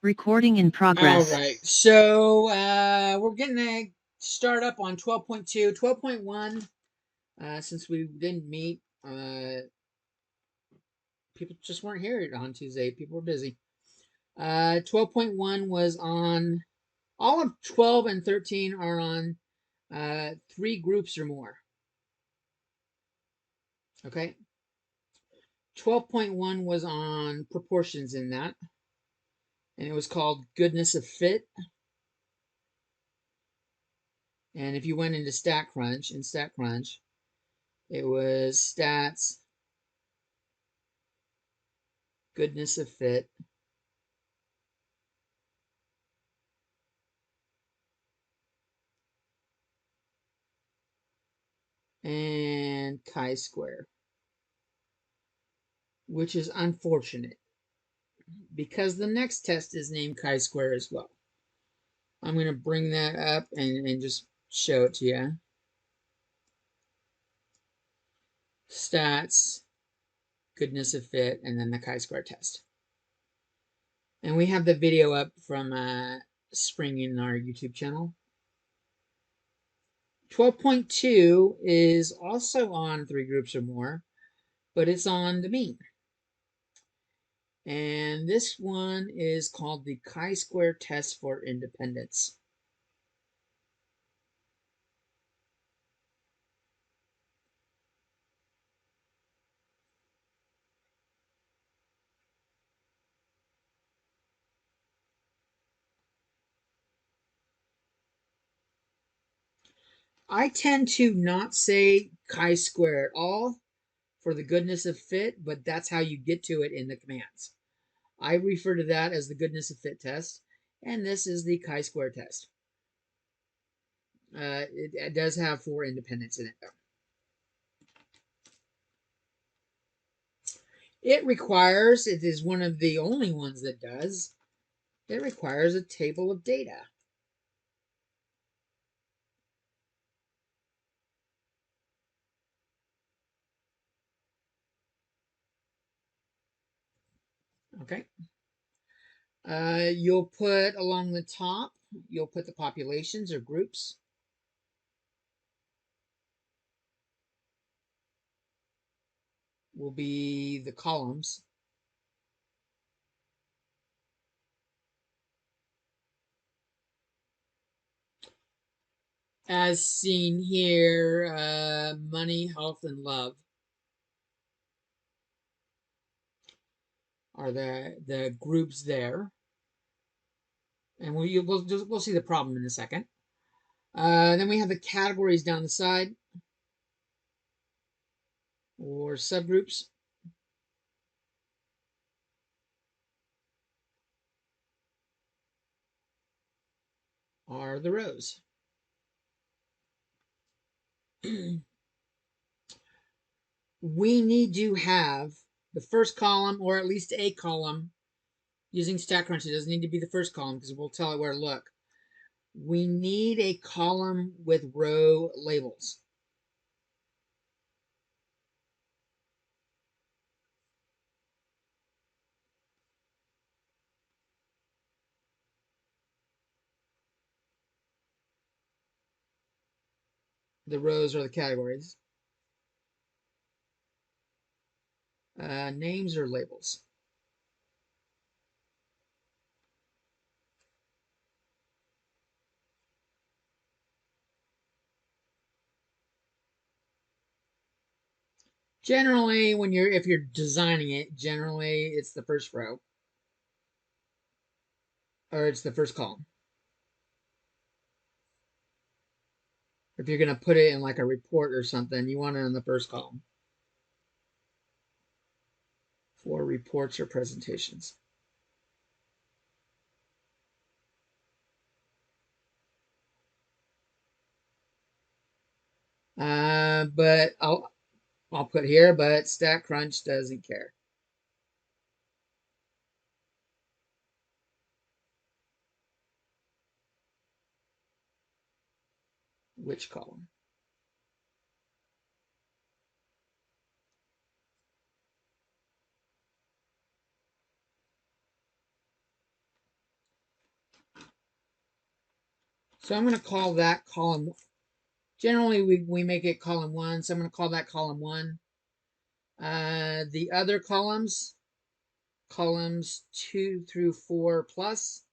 Recording in All progress. right, so we're gonna start up on 12.2, 12.1. Since we didn't meet, people just weren't here on Tuesday. People were busy. 12.1 was on, all of 12 and 13 are on 3 groups or more. Okay. 12.1 was on proportions in that, and it was called goodness of fit. And if you went into StatCrunch, it was stats, goodness of fit, and chi-square, which is unfortunate because the next test is named chi-square as well. I'm going to bring that up and just show it to you. Stats, goodness of fit, and then the chi-square test. And we have the video up from spring in our YouTube channel. 12.2 is also on 3 groups or more, but it's on the mean. And this one is called the chi-square test for independence. I tend to not say chi-square at all for the goodness of fit, but that's how you get to it in the commands. I refer to that as the goodness of fit test, and this is the chi-square test. It does have 4 independents in it, though. It is one of the only ones that does, it requires a table of data. Okay. You'll put along the top, you'll put the populations or groups. Will be the columns. As seen here, money, health, and love are the groups there. And we'll see the problem in a second. Then we have the categories down the side, or subgroups. Are the rows. We need to have the first column, or at least a column, using StatCrunch. It doesn't need to be the first column because we'll tell it where to look. We need a column with row labels. The rows are the categories. Names or labels. Generally, if you're designing it, generally it's the first row, or it's the first column. If you're going to put it in like a report or something, you want it in the first column for reports or presentations. But I'll put here, but StatCrunch doesn't care. Which column? So I'm going to call that column. Generally, we make it column 1, so I'm going to call that column 1. The other columns 2 through 4 plus,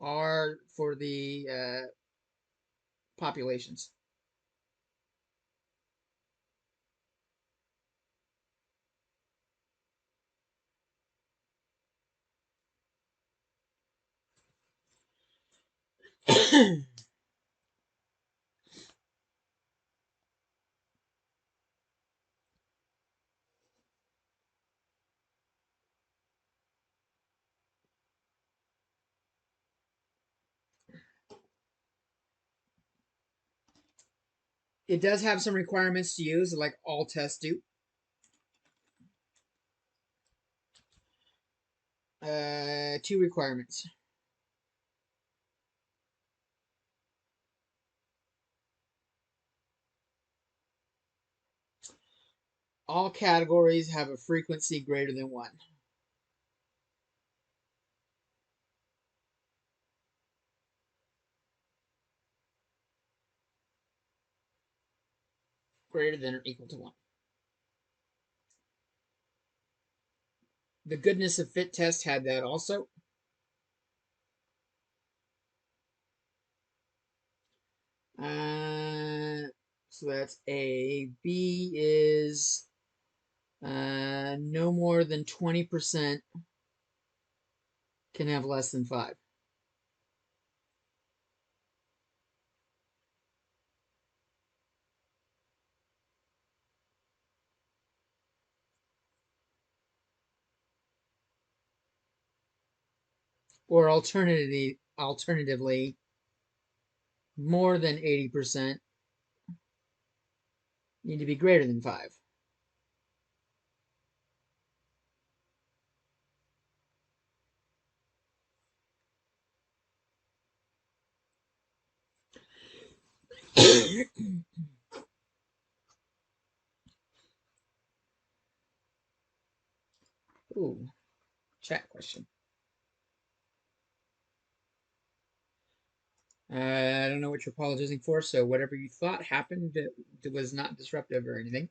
are for the populations. It does have some requirements to use, like all tests do. 2 requirements. All categories have a frequency greater than 1. Greater than or equal to 1. The goodness of fit test had that also. So that's A. B is no more than 20% can have less than 5. Or alternatively, more than 80% need to be greater than 5. Ooh, chat question. I don't know what you're apologizing for, so whatever you thought happened, it was not disruptive or anything.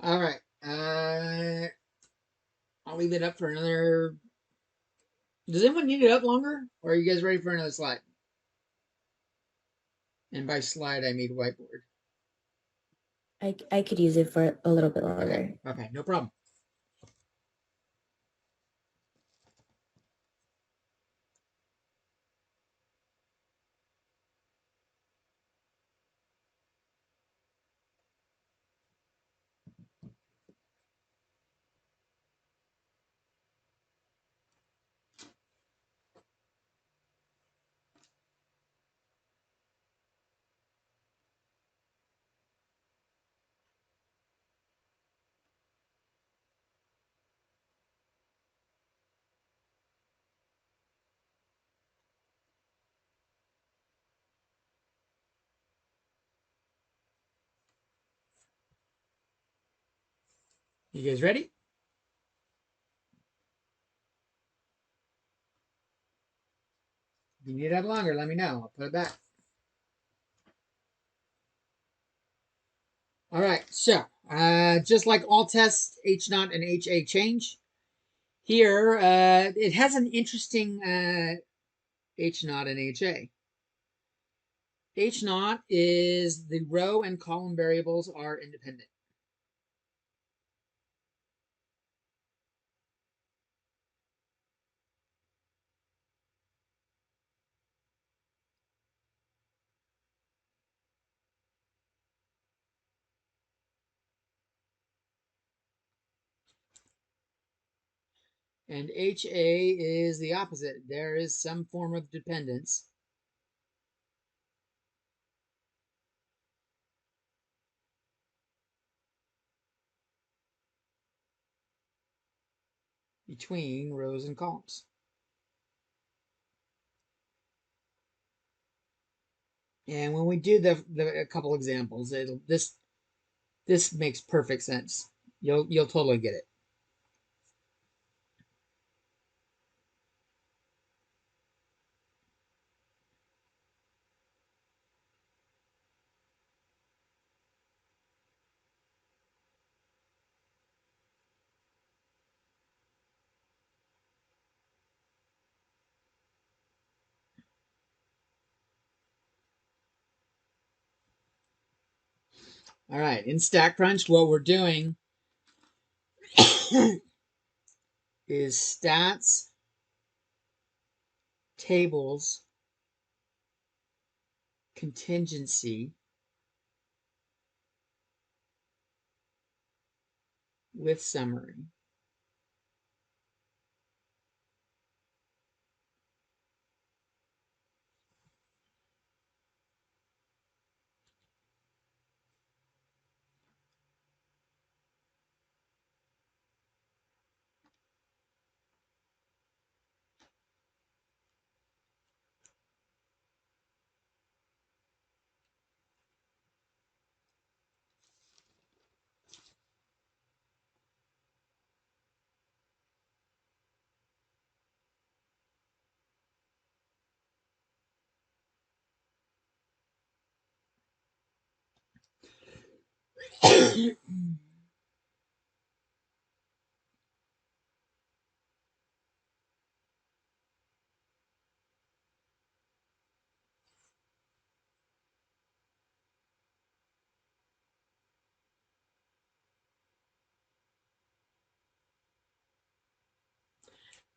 All right. I'll leave it up for another. Does anyone need it up longer, or are you guys ready for another slide? And by slide, I mean whiteboard. I could use it for a little bit longer. Okay, no problem. You guys ready? If you need it up longer, let me know. I'll put it back. All right, so just like all tests, H naught and HA change. Here, it has an interesting H naught and HA. H naught is the row and column variables are independent. And HA is the opposite. There is some form of dependence. between rows and columns. And when we do a couple examples, this makes perfect sense. You'll totally get it. All right, in Stack Crunch, what we're doing is stats, tables, contingency with summary.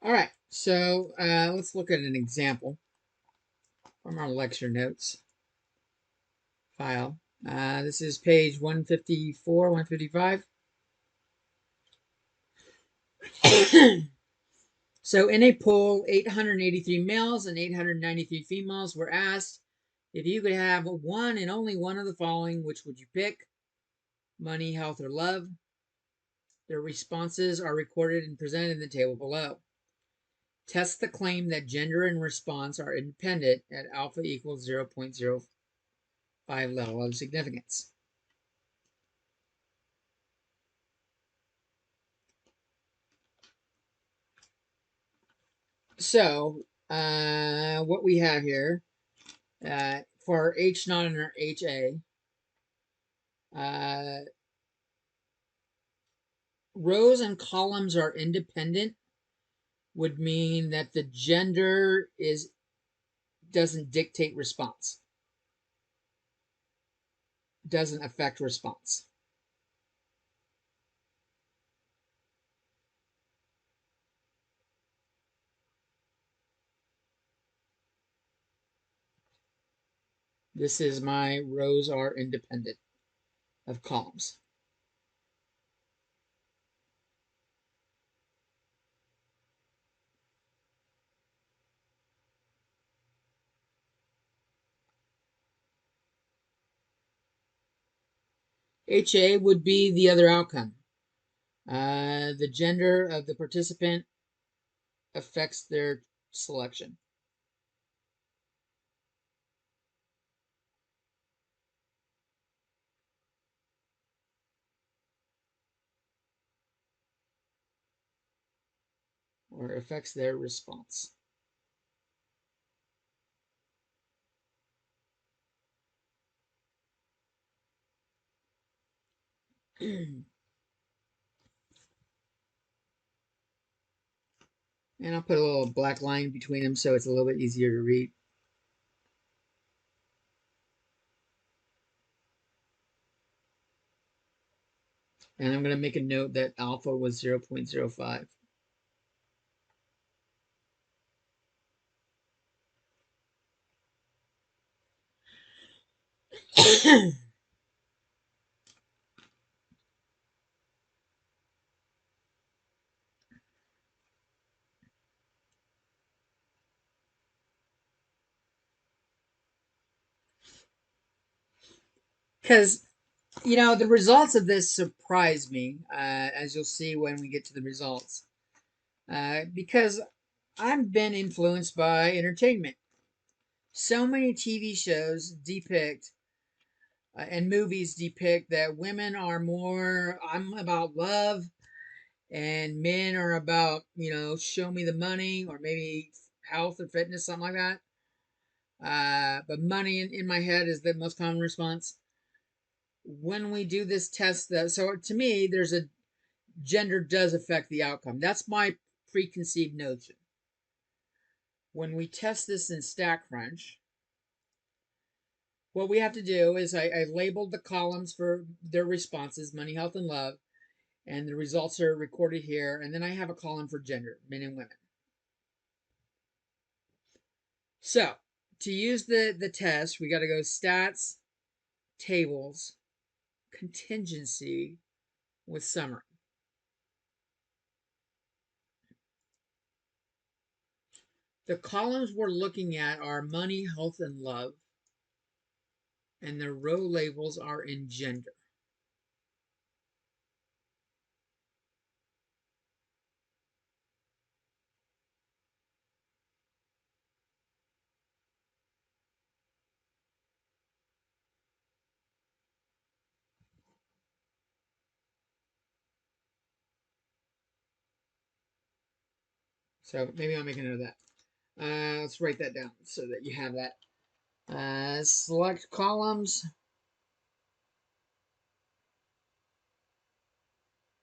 All right, so let's look at an example from our lecture notes file. This is page 154, 155. So in a poll, 883 males and 893 females were asked if you could have one and only one of the following, which would you pick? Money, health, or love? Their responses are recorded and presented in the table below. Test the claim that gender and response are independent at alpha equals 0.05 level of significance. So what we have here for H naught and our HA, rows and columns are independent would mean that the gender doesn't dictate response, doesn't affect response. This is my rows are independent of columns. HA would be the other outcome. The gender of the participant affects their selection. Or affects their response. And I'll put a little black line between them so it's a little bit easier to read. And I'm going to make a note that alpha was 0.05. Because, the results of this surprised me, as you'll see when we get to the results. because I've been influenced by entertainment. So many TV shows depict and movies depict that women are more, I'm about love, and men are about, show me the money or maybe health or fitness, something like that. But money in my head is the most common response. When we do this test, so to me, there's a gender does affect the outcome. That's my preconceived notion. When we test this in StatCrunch, what we have to do is I labeled the columns for their responses, money, health, and love, and the results are recorded here. And then I have a column for gender, men and women. So to use the test, we got to go stats, tables, contingency with summary. The columns we're looking at are money, health, and love, and the row labels are in gender. So maybe I'll make a note of that. Let's write that down so that you have that. Select columns.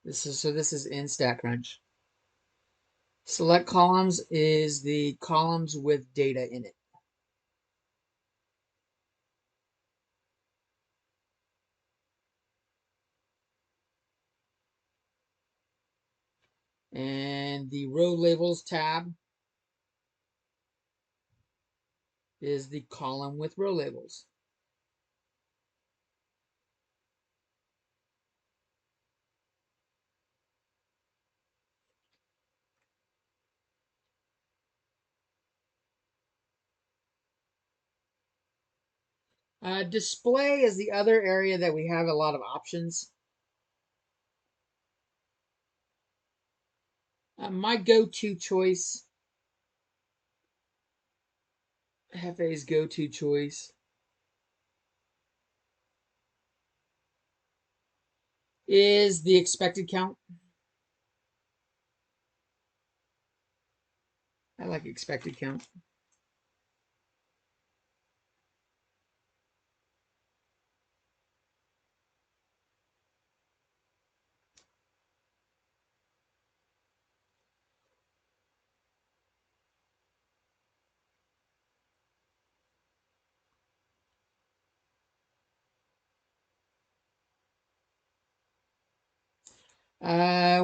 This is in StatCrunch. Select columns is the columns with data in it. And the row labels tab is the column with row labels. Display is the other area that we have a lot of options. My go-to choice, Hefe's go-to choice, is the expected count. I like expected count.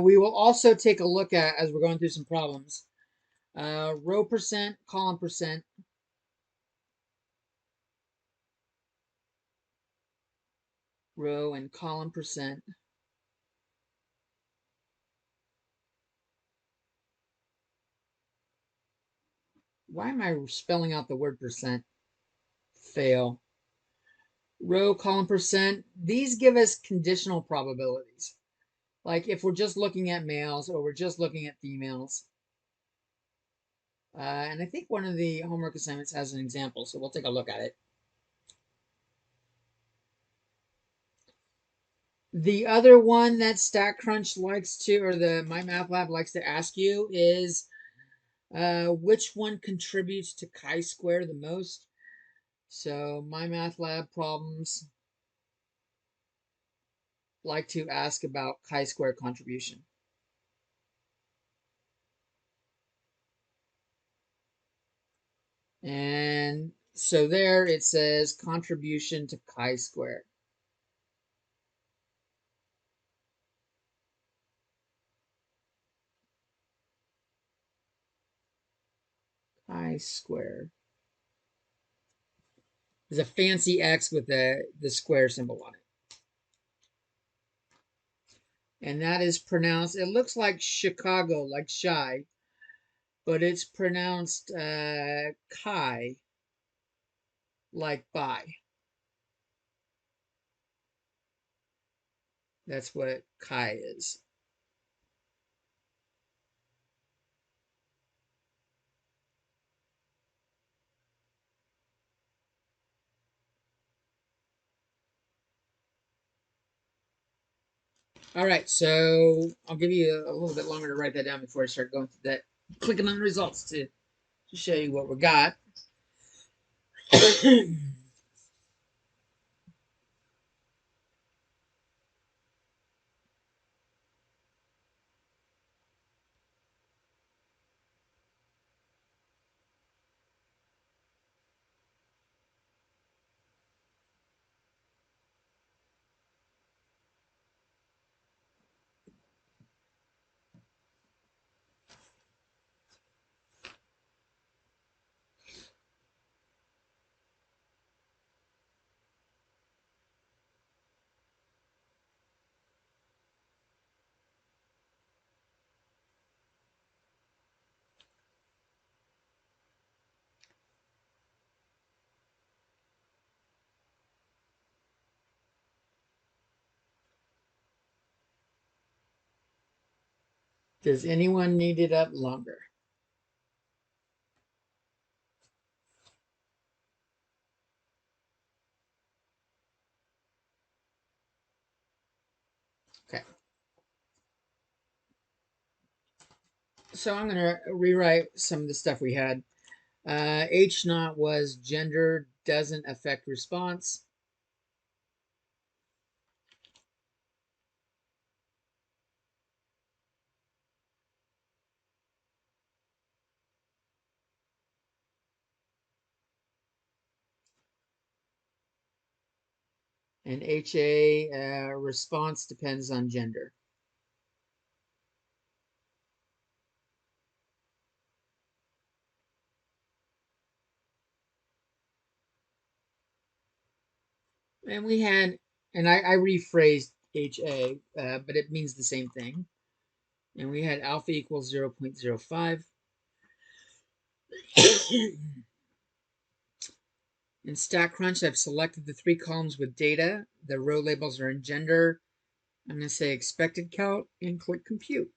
We will also take a look at, as we're going through some problems, row percent, column percent, row and column percent. Why am I spelling out the word percent? Fail. Row, column percent. These give us conditional probabilities. Like if we're just looking at males or we're just looking at females. And I think one of the homework assignments has an example, so we'll take a look at it. The other one that StatCrunch likes to, or the My Math Lab likes to ask you is which one contributes to chi-square the most? So My Math Lab problems like to ask about chi-square contribution. And so there it says contribution to chi-square. Chi-square. There's a fancy X with the square symbol on it. And that is pronounced, it looks like Chicago, like shy, but it's pronounced chi, like by. That's what chi is. All right, so I'll give you a little bit longer to write that down before I start going through that, clicking on the results to show you what we got. Does anyone need it up longer? Okay. So I'm going to rewrite some of the stuff we had. H naught was gender doesn't affect response. And HA response depends on gender. And we had, and I rephrased HA, but it means the same thing. And we had alpha equals 0.05. In StatCrunch, I've selected the 3 columns with data. The row labels are in gender. I'm going to say expected count and click compute.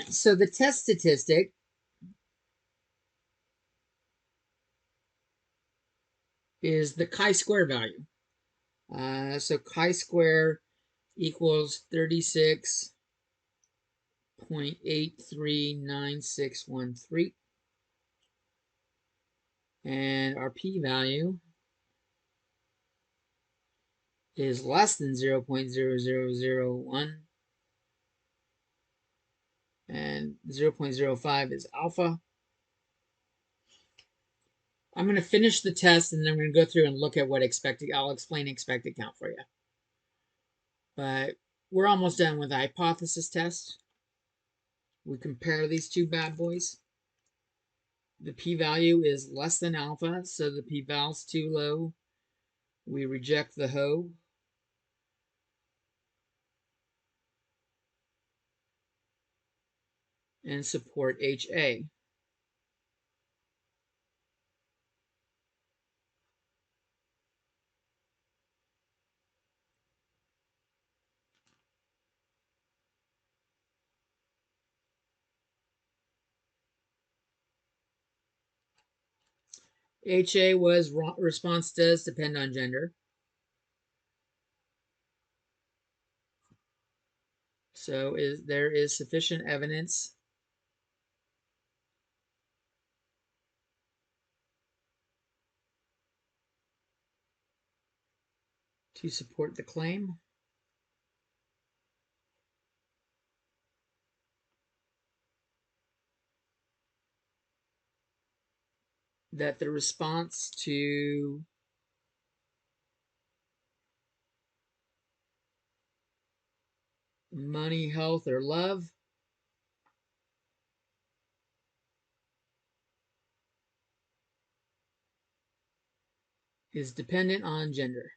So the test statistic is the chi-square value. So chi-square equals 36.839613. And our p-value is less than 0.0001. And 0.05 is alpha. I'm going to finish the test and then I'm going to go through and look at what expected. I'll explain expected count for you. But we're almost done with the hypothesis test. We compare these two bad boys. The p-value is less than alpha, so the p-val is too low. We reject the hoe. And support HA. HA was response does depend on gender. So there is sufficient evidence to support the claim that the response to money, health, or love is dependent on gender.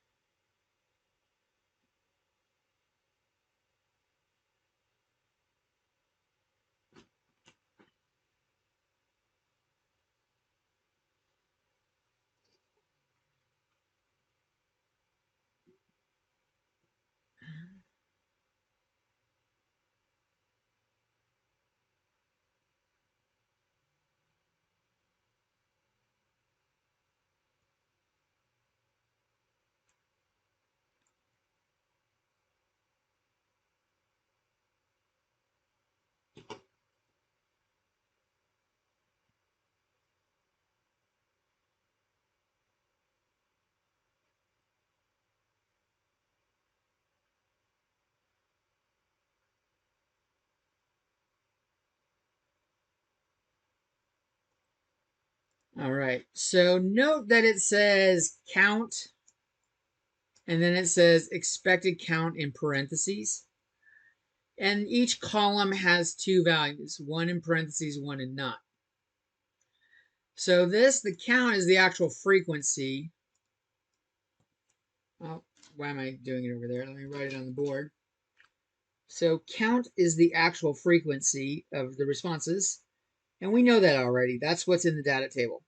All right. So note that it says count and then it says expected count in parentheses. And each column has two values, one in parentheses, one in not. So the count is the actual frequency. Oh, why am I doing it over there? Let me write it on the board. So count is the actual frequency of the responses. And we know that already. That's what's in the data table.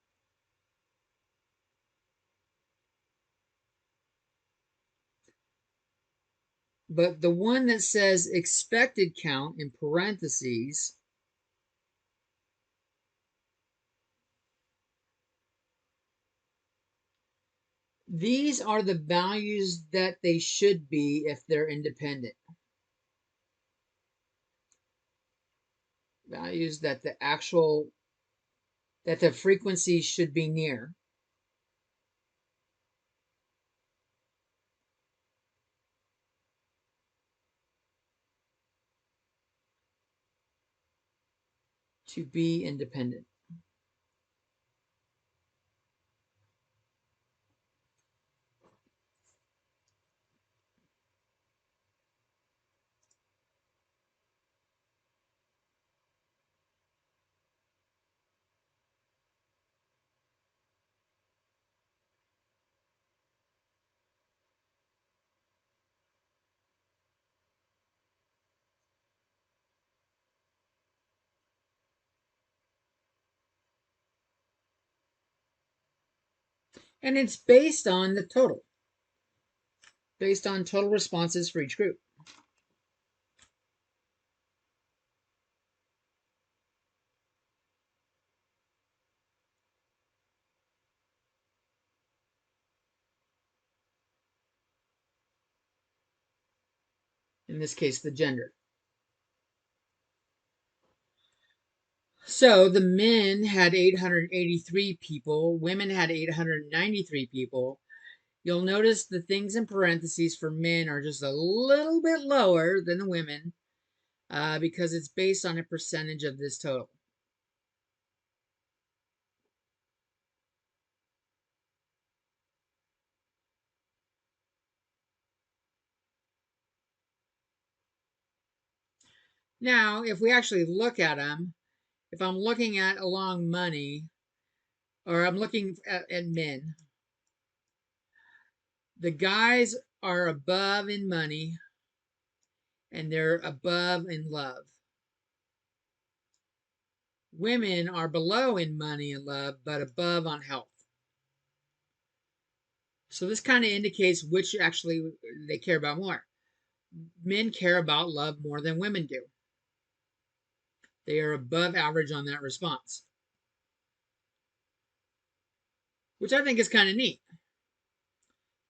But the one that says expected count in parentheses, these are the values that they should be if they're independent. Values that the frequency should be near. To be independent. And it's based on the total, based on total responses for each group. In this case, the gender. So the men had 883 people, women had 893 people. You'll notice the things in parentheses for men are just a little bit lower than the women because it's based on a percentage of this total. Now, if we actually look at them, if I'm looking at along money, or I'm looking at men, the guys are above in money and they're above in love. Women are below in money and love, but above on health. So this kind of indicates which actually they care about more. Men care about love more than women do. They are above average on that response, which I think is kind of neat.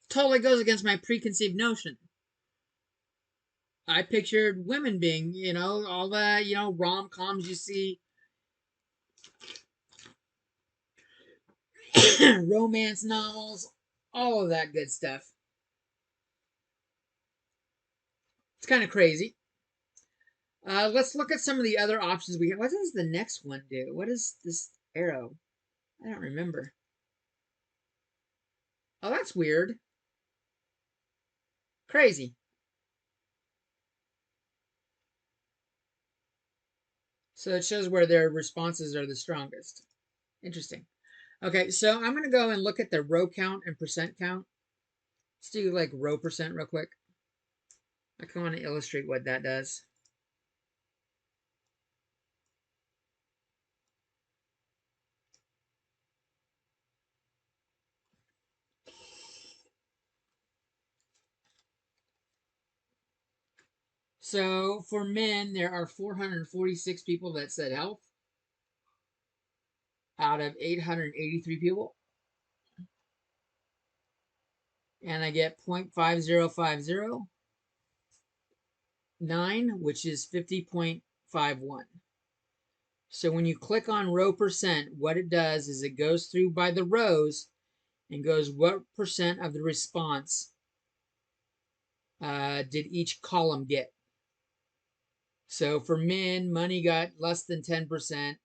Totally goes against my preconceived notion. I pictured women being, all the, rom-coms you see, romance novels, all of that good stuff. It's kind of crazy. Let's look at some of the other options we have. What does the next one do? What is this arrow? I don't remember. Oh, that's weird. Crazy. So it shows where their responses are the strongest. Interesting. Okay, so I'm going to go and look at the row count and percent count. Let's do like row percent real quick. I kind of want to illustrate what that does. So for men, there are 446 people that said health out of 883 people. And I get 0.50509, which is 50.51. So when you click on row percent, what it does is it goes through by the rows and goes what percent of the response did each column get. So for men, money got less than 10%,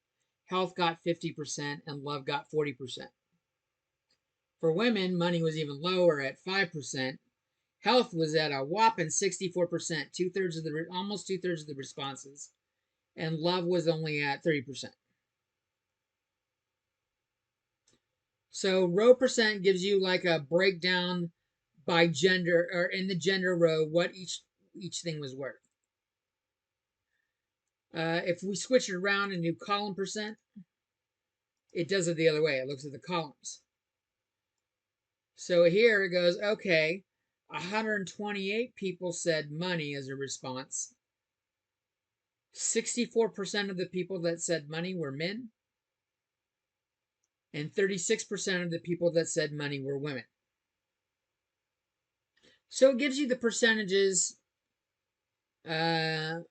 health got 50%, and love got 40%. For women, money was even lower at 5%. Health was at a whopping 64%, almost 2/3 of the responses, and love was only at 30%. So row percent gives you like a breakdown by gender, or in the gender row, what each thing was worth. If we switch it around and do column percent, it does it the other way. It looks at the columns. So here it goes, okay, 128 people said money as a response. 64% of the people that said money were men, and 36% of the people that said money were women. So it gives you the percentages by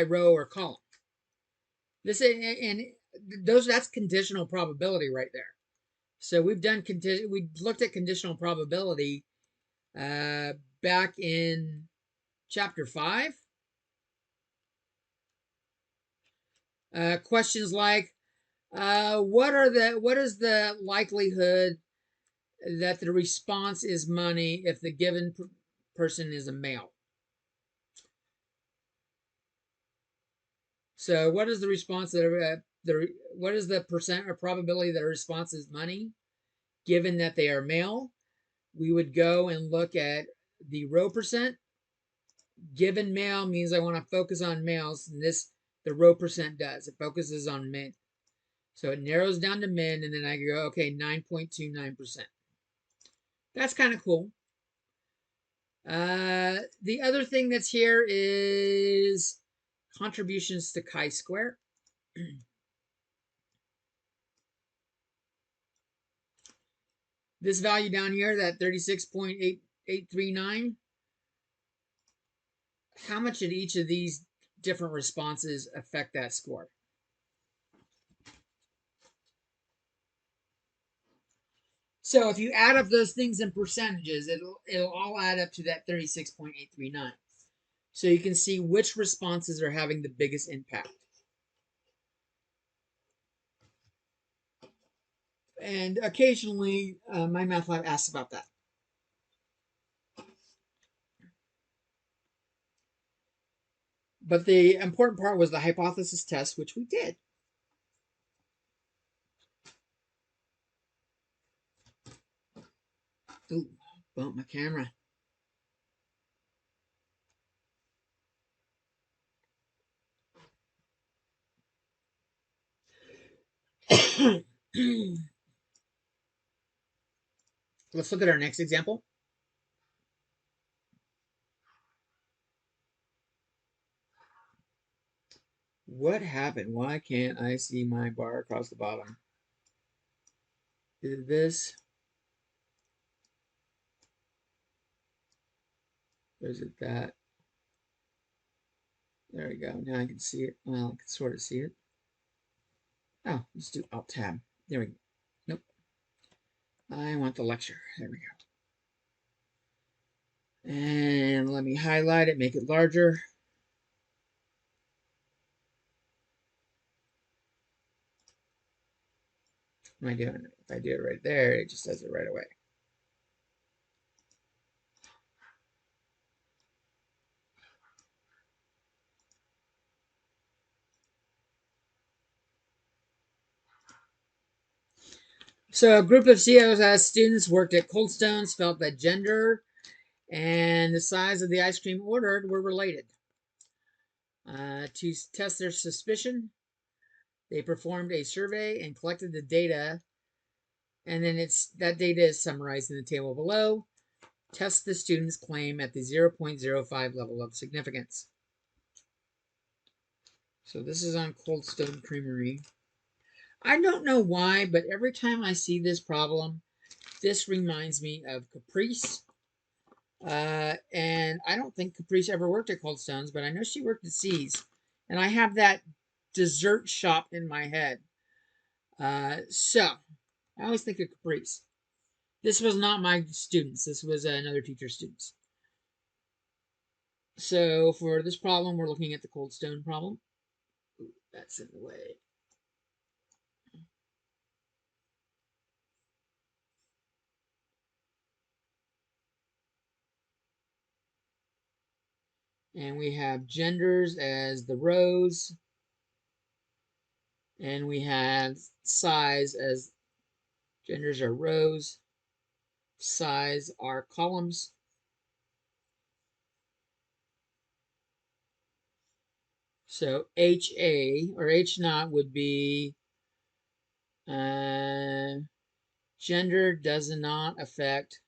row or column. That's conditional probability right there. So we looked at conditional probability back in chapter 5. Questions like, what is the likelihood that the response is money if the given person is a male? So what is the response that what is the percent or probability that a response is money given that they are male? We would go and look at the row percent. Given male means I want to focus on males, and the row percent does. It focuses on men. So it narrows down to men, and then I go, okay, 9.29%. That's kind of cool. The other thing that's here is contributions to chi-square. This value down here, that 36.839, how much did each of these different responses affect that score? So if you add up those things in percentages, it'll all add up to that 36.839. So you can see which responses are having the biggest impact. And occasionally, my math lab asks about that. But the important part was the hypothesis test, which we did. Ooh, bumped my camera. Let's look at our next example. What happened? Why can't I see my bar across the bottom? Is it this? Or is it that? There we go. Now I can see it. Well, I can sort of see it. Oh, let's do Alt Tab. There we go. Nope. I want the lecture. There we go. And let me highlight it, make it larger. What am I doing? If I do it right there, it just does it right away. So a group of COS students worked at Cold Stones, felt that gender and the size of the ice cream ordered were related. To test their suspicion, they performed a survey and collected the data, and then that data is summarized in the table below. Test the student's claim at the 0.05 level of significance. So this is on Cold Stone Creamery. I don't know why, but every time I see this problem, this reminds me of Caprice. And I don't think Caprice ever worked at Cold Stones, but I know she worked at C's. And I have that dessert shop in my head. So, I always think of Caprice. This was not my students. This was another teacher's students. So, for this problem, we're looking at the Cold Stone problem. Ooh, that's in the way. And we have genders as the rows. And we have size as genders are rows, size are columns. So HA or H naught would be gender does not affect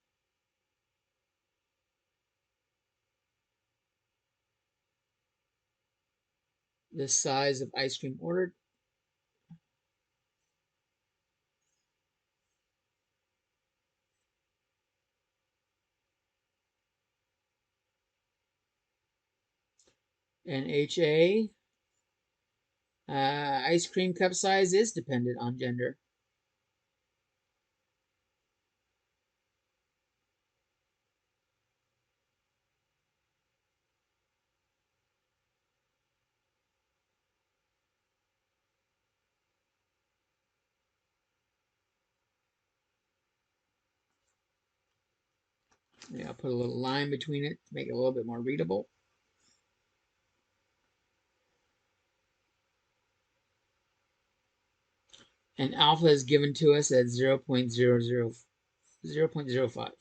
the size of ice cream ordered. And HA, ice cream cup size is dependent on gender. Yeah, I'll put a little line between it to make it a little bit more readable. And alpha is given to us at 0.05.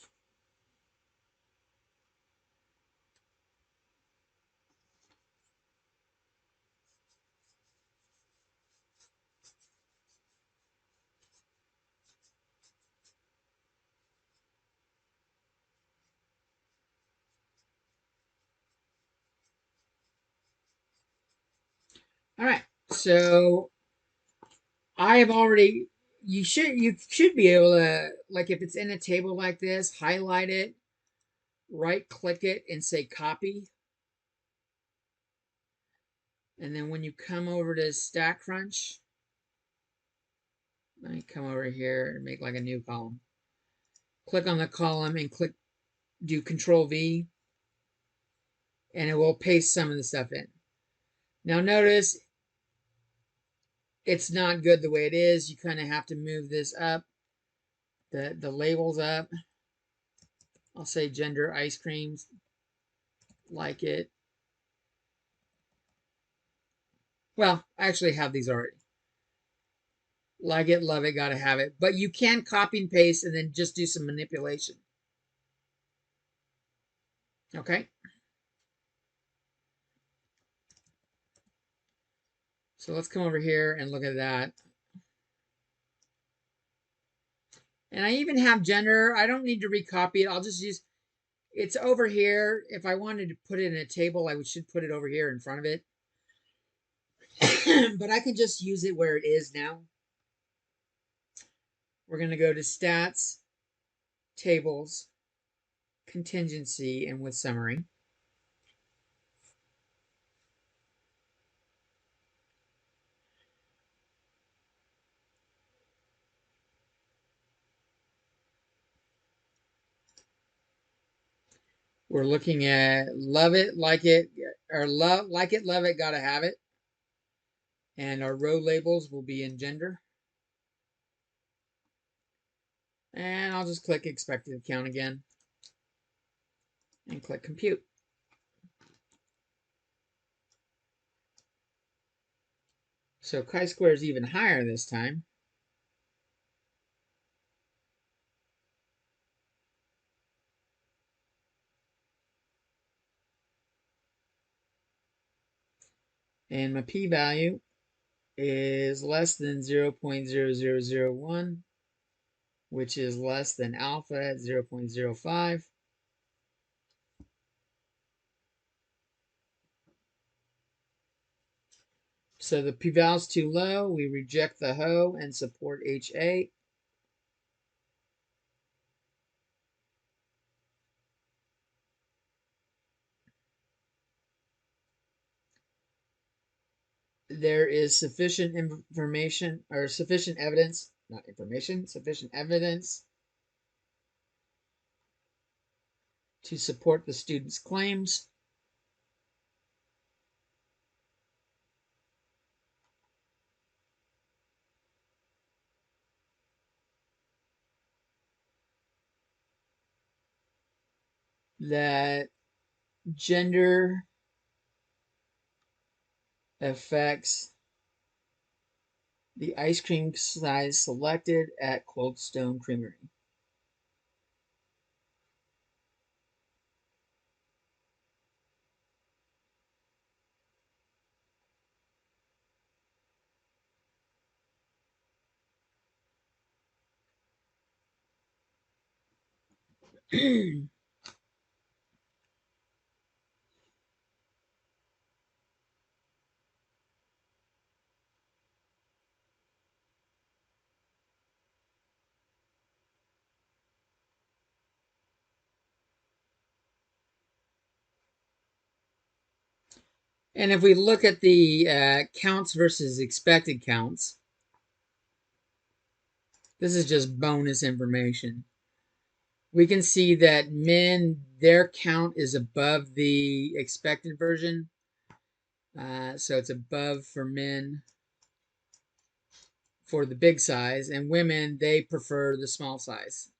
All right, so I have already. You should be able to, like, if it's in a table like this, highlight it, right click it, and say copy. And then when you come over to Stack Crunch, let me come over here and make like a new column. Click on the column and do Control V, and it will paste some of the stuff in. Now notice it's not good the way it is. You kind of have to move this up, the labels up. I'll say gender ice creams, like it. Well, I actually have these already. Like it, love it, gotta have it. But you can copy and paste and then just do some manipulation. Okay? So let's come over here and look at that. And I even have gender. I don't need to recopy it. I'll just use, it's over here. If I wanted to put it in a table, I should put it over here in front of it. But I can just use it where it is now. We're going to go to Stats, Tables, Contingency, and with Summary. We're looking at love it, like it, or like it, love it, gotta have it. And our row labels will be in gender. And I'll just click expected count again and click compute. So chi-square is even higher this time. And my p-value is less than 0.0001, which is less than alpha at 0.05. So the p-value is too low. We reject the HO and support HA. There is sufficient information or sufficient evidence, not information, sufficient evidence to support the student's claims. That gender affects the ice cream size selected at Cold Stone Creamery. And if we look at the counts versus expected counts, this is just bonus information. We can see that men, their count is above the expected version. So it's above for men for the big size, and women, they prefer the small size.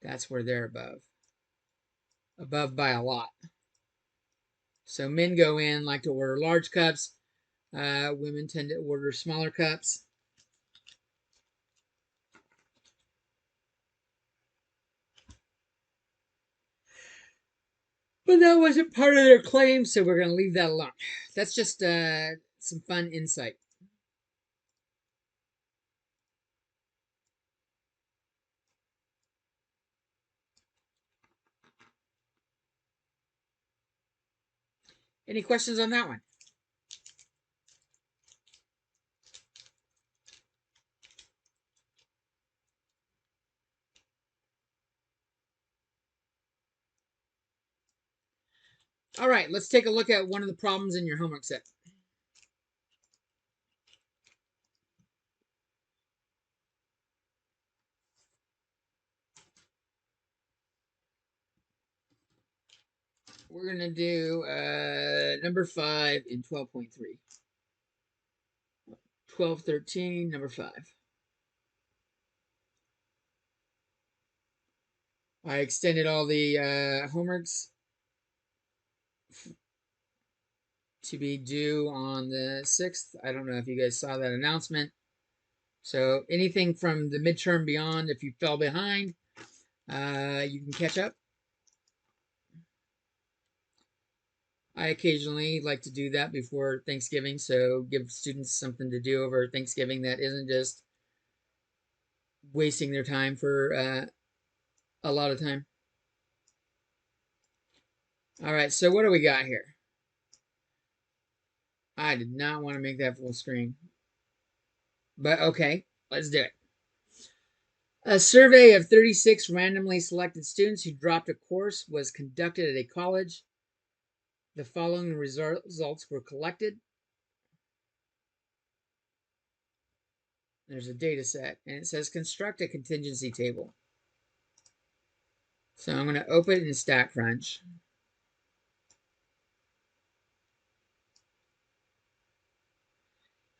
That's where they're above by a lot. So men go in like to order large cups. Women tend to order smaller cups. But that wasn't part of their claim, so we're going to leave that alone. That's just some fun insight. Any questions on that one? All right, let's take a look at one of the problems in your homework set. We're going to do number 5 in 12.3. 1213, number 5. I extended all the homeworks to be due on the 6th. I don't know if you guys saw that announcement. So anything from the midterm beyond, if you fell behind, you can catch up. I occasionally like to do that before Thanksgiving, so give students something to do over Thanksgiving that isn't just wasting their time for a lot of time. All right, so what do we got here? I did not want to make that full screen. But okay, let's do it. A survey of 36 randomly selected students who dropped a course was conducted at a college. The following results were collected. There's a data set, and it says construct a contingency table. So I'm going to open it in StatCrunch.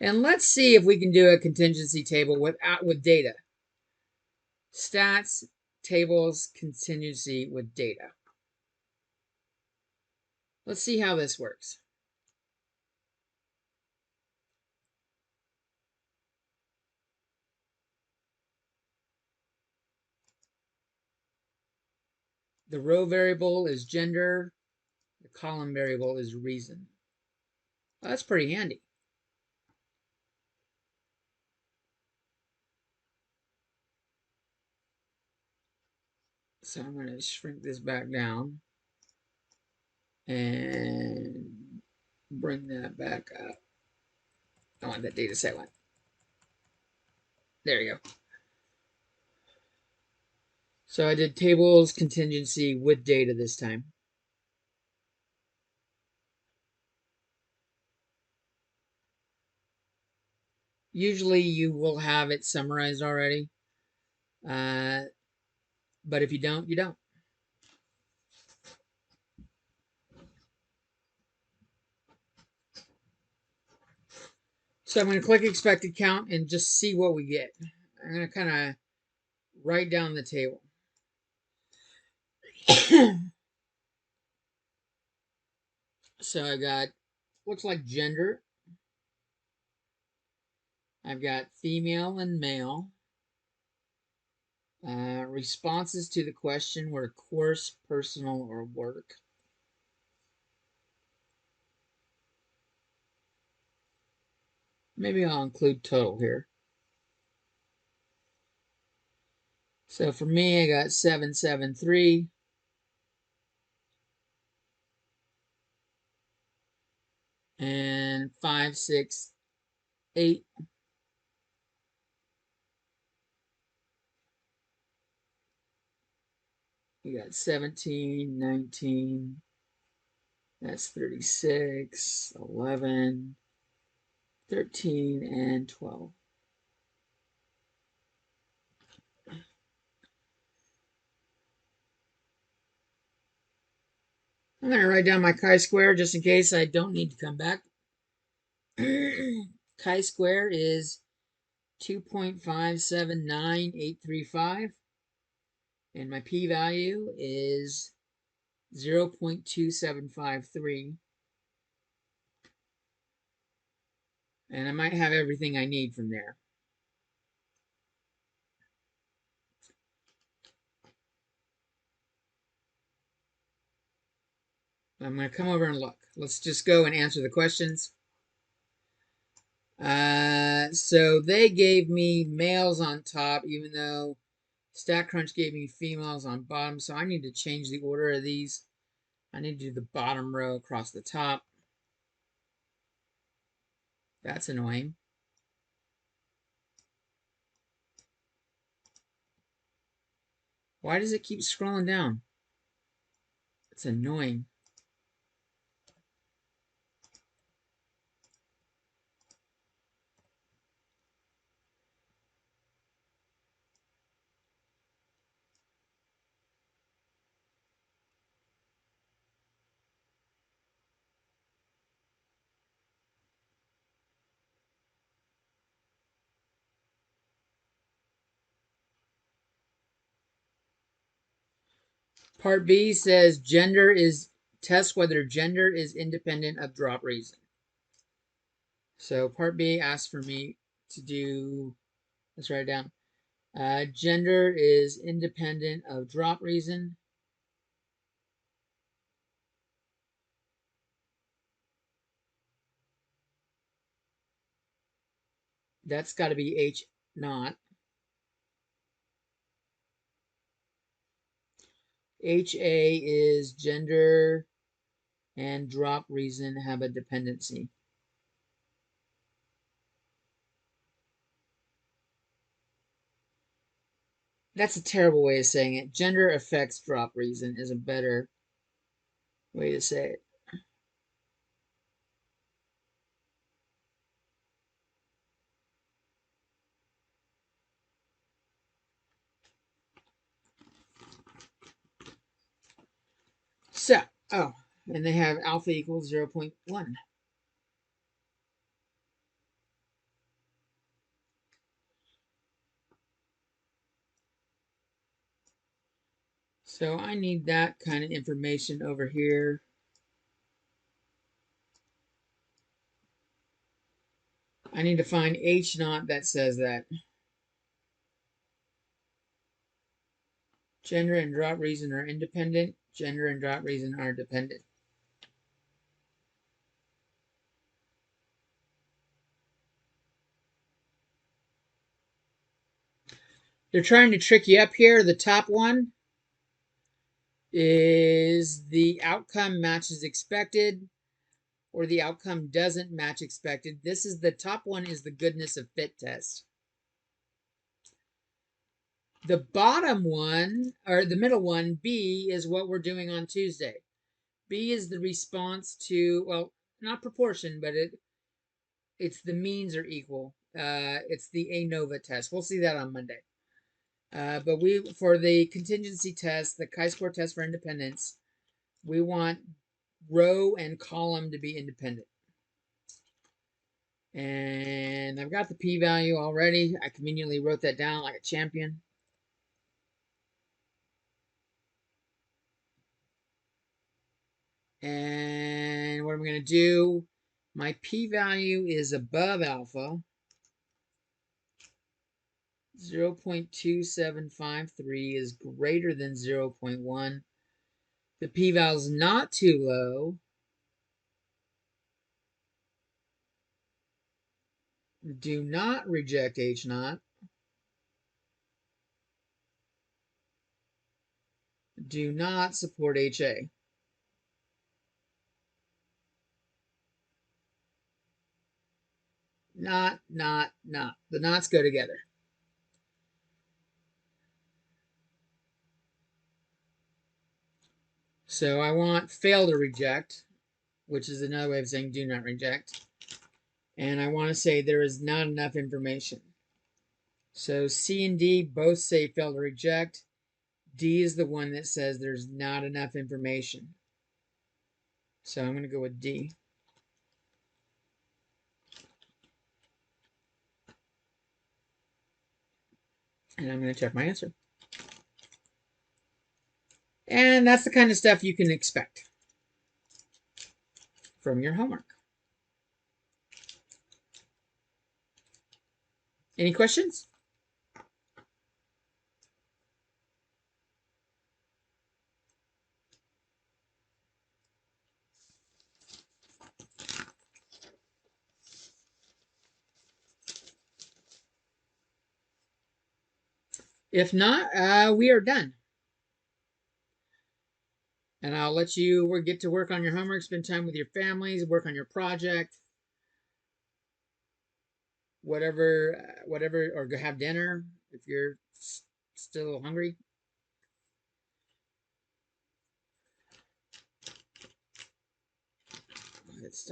And let's see if we can do a contingency table with data. Stats, tables, contingency with data. Let's see how this works. The row variable is gender. The column variable is reason. Well, that's pretty handy. So I'm going to shrink this back down and bring that back up. I want that data set one. There you go. So I did tables, contingency with data this time. Usually you will have it summarized already. But if you don't, you don't. So I'm going to click expected count and just see what we get. I'm going to kind of write down the table. So I got looks like gender. I've got female and male. Responses to the question were course, personal, or work. Maybe I'll include total here. So for me, I got 773. And 568. We got 17, 19. That's 36, 11, 13, and 12. I'm going to write down my chi-square just in case I don't need to come back. Chi-square is 2.579835. And my p-value is 0.2753. And I might have everything I need from there. I'm going to come over and look. Let's just go and answer the questions. So they gave me males on top, even though StatCrunch gave me females on bottom. So I need to change the order of these. I need to do the bottom row across the top. That's annoying. Why does it keep scrolling down? It's annoying. Part B says test whether gender is independent of drop reason. So part B asks for me to do, let's write it down. Gender is independent of drop reason. That's got to be H naught. HA is gender and drop reason have a dependency. That's a terrible way of saying it. Gender affects drop reason is a better way to say it. So, and they have alpha equals 0.1. So I need that kind of information over here. I need to find H naught that says that. Gender and drop reason are independent. Gender and drop reason are dependent. They're trying to trick you up here. The top one is the outcome matches expected or the outcome doesn't match expected. This is the top one is the goodness of fit test. The bottom one, or the middle one, B, is what we're doing on Tuesday. B is the response to, well, not proportion, but it's the means are equal. It's the ANOVA test. We'll see that on Monday. But for the contingency test, the chi-square test for independence, we want row and column to be independent. And I've got the p-value already. I conveniently wrote that down like a champion. And what I'm going to do My p-value is above alpha. 0.2753 is greater than 0.1. The p-value is not too low. Do not reject H naught. Do not support HA. Not. The knots go together. So I want fail to reject, which is another way of saying do not reject. And I want to say there is not enough information. So C and D both say fail to reject. D is the one that says there's not enough information. So I'm going to go with D. And I'm going to check my answer. And that's the kind of stuff you can expect from your homework. Any questions? If not, we are done. And I'll let you get to work on your homework, spend time with your families, work on your project, whatever, or go have dinner if you're still hungry. It's